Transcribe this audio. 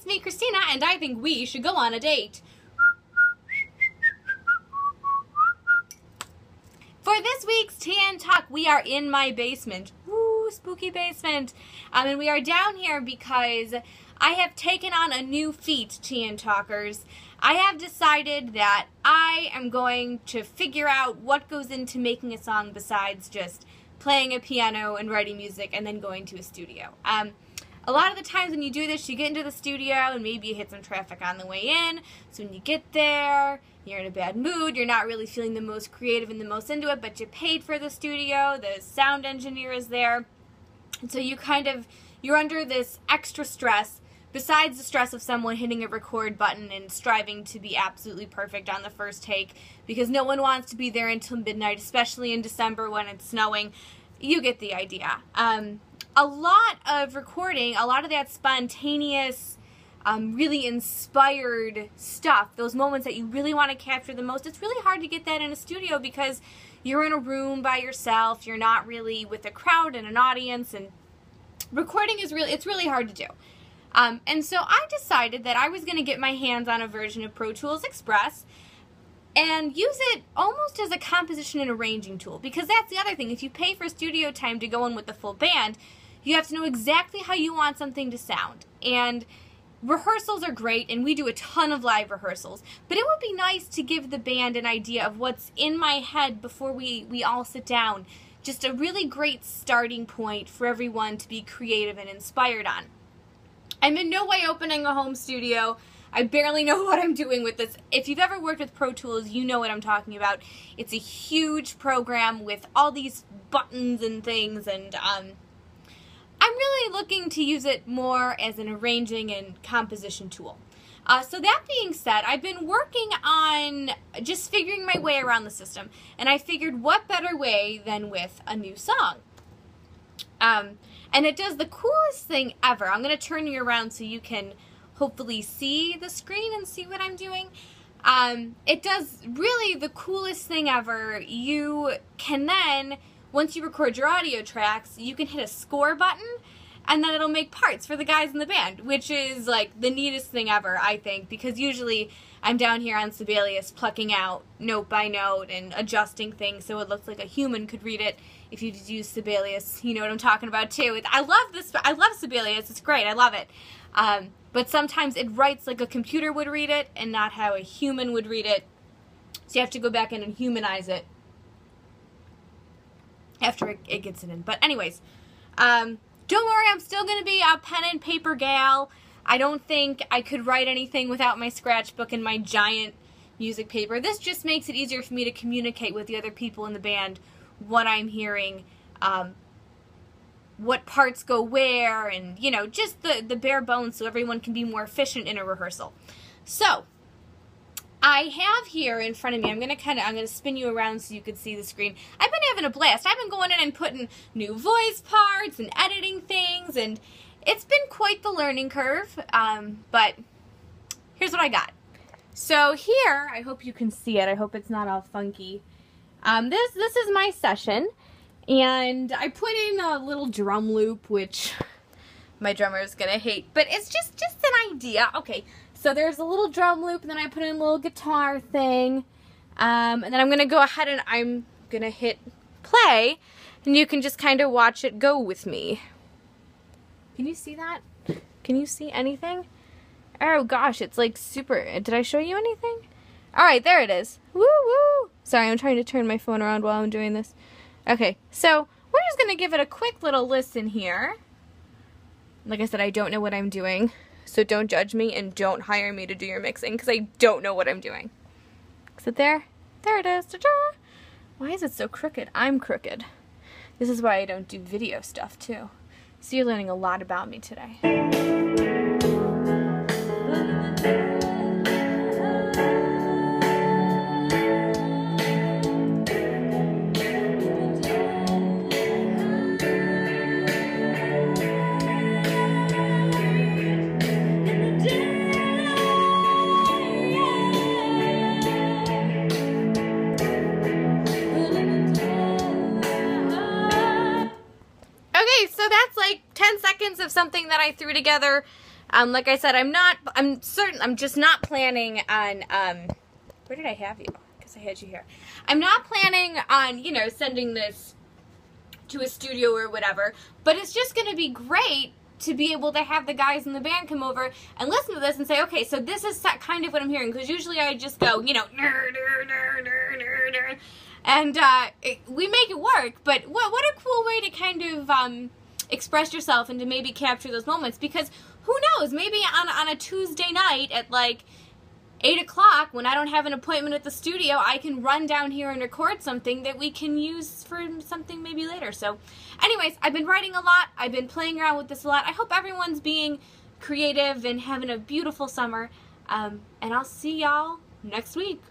it's me, Christina, and I think we should go on a date. For this week's TN Talk, we are in my basement. Woo, spooky basement. And we are down here because I have taken on a new feat, TN Talkers. I have decided that I am going to figure out what goes into making a song besides just playing a piano and writing music and then going to a studio. A lot of the times when you do this, you get into the studio and maybe you hit some traffic on the way in. So when you get there, you're in a bad mood, you're not really feeling the most creative and the most into it, but you paid for the studio, the sound engineer is there. And so you're under this extra stress, besides the stress of someone hitting a record button and striving to be absolutely perfect on the first take, because no one wants to be there until midnight, especially in December when it's snowing. You get the idea. A lot of recording, a lot of that spontaneous, really inspired stuff, those moments that you really want to capture the most, it's really hard to get that in a studio because you're in a room by yourself, you're not really with a crowd and an audience, and recording is it's really hard to do. And so I decided that I was going to get my hands on a version of Pro Tools Express and use it almost as a composition and arranging tool, because that's the other thing. If you pay for studio time to go in with the full band, you have to know exactly how you want something to sound. And rehearsals are great, and we do a ton of live rehearsals, but it would be nice to give the band an idea of what's in my head before we all sit down. Just a really great starting point for everyone to be creative and inspired on. I'm in no way opening a home studio. I barely know what I'm doing with this. If you've ever worked with Pro Tools, you know what I'm talking about. It's a huge program with all these buttons and things, and I'm really looking to use it more as an arranging and composition tool. So that being said, I've been working on just figuring my way around the system, and I figured what better way than with a new song. And it does the coolest thing ever. I'm going to turn you around so you can hopefully see the screen and see what I'm doing. It does really the coolest thing ever. You can then, once you record your audio tracks, you can hit a score button, and then it'll make parts for the guys in the band, which is like the neatest thing ever, I think, because usually I'm down here on Sibelius plucking out note by note and adjusting things so it looks like a human could read it. If you just use Sibelius, you know what I'm talking about too. I love Sibelius, it's great, I love it. But sometimes it writes like a computer would read it and not how a human would read it. So you have to go back in and humanize it after it gets it in. But anyways, don't worry, I'm still going to be a pen and paper gal. I don't think I could write anything without my scratchbook and my giant music paper. This just makes it easier for me to communicate with the other people in the band what I'm hearing, what parts go where, and, you know, just the bare bones so everyone can be more efficient in a rehearsal. So, I have here in front of me, I'm going to spin you around so you can see the screen. I've been having a blast. I've been going in and putting new voice parts and editing things, and it's been quite the learning curve, but here's what I got. So here, I hope you can see it. I hope it's not all funky. This is my session, and I put in a little drum loop, which my drummer is going to hate, but it's just an idea. Okay, so there's a little drum loop, and then I put in a little guitar thing, and then I'm going to go ahead and I'm going to hit play, and you can just kind of watch it go with me. Can you see that? Can you see anything? Oh gosh, it's like super. Did I show you anything? Alright, there it is. Woo woo! Sorry, I'm trying to turn my phone around while I'm doing this. Okay, so we're just going to give it a quick little listen here. Like I said, I don't know what I'm doing, so don't judge me and don't hire me to do your mixing because I don't know what I'm doing. Is it there? There it is. Ta-da! Why is it so crooked? I'm crooked. This is why I don't do video stuff too. So you're learning a lot about me today. Okay, so that's like 10 seconds of something that I threw together Like I said, I'm just not planning on, where did I have you? Because I had you here. I'm not planning on, you know, sending this to a studio or whatever, but it's just going to be great to be able to have the guys in the band come over and listen to this and say, okay, so this is kind of what I'm hearing, because usually I just go, you know, and we make it work, but what a cool way to kind of express yourself and to maybe capture those moments, because who knows, maybe on a Tuesday night at like 8 o'clock, when I don't have an appointment at the studio, I can run down here and record something that we can use for something maybe later. So anyways, I've been writing a lot. I've been playing around with this a lot. I hope everyone's being creative and having a beautiful summer. And I'll see y'all next week.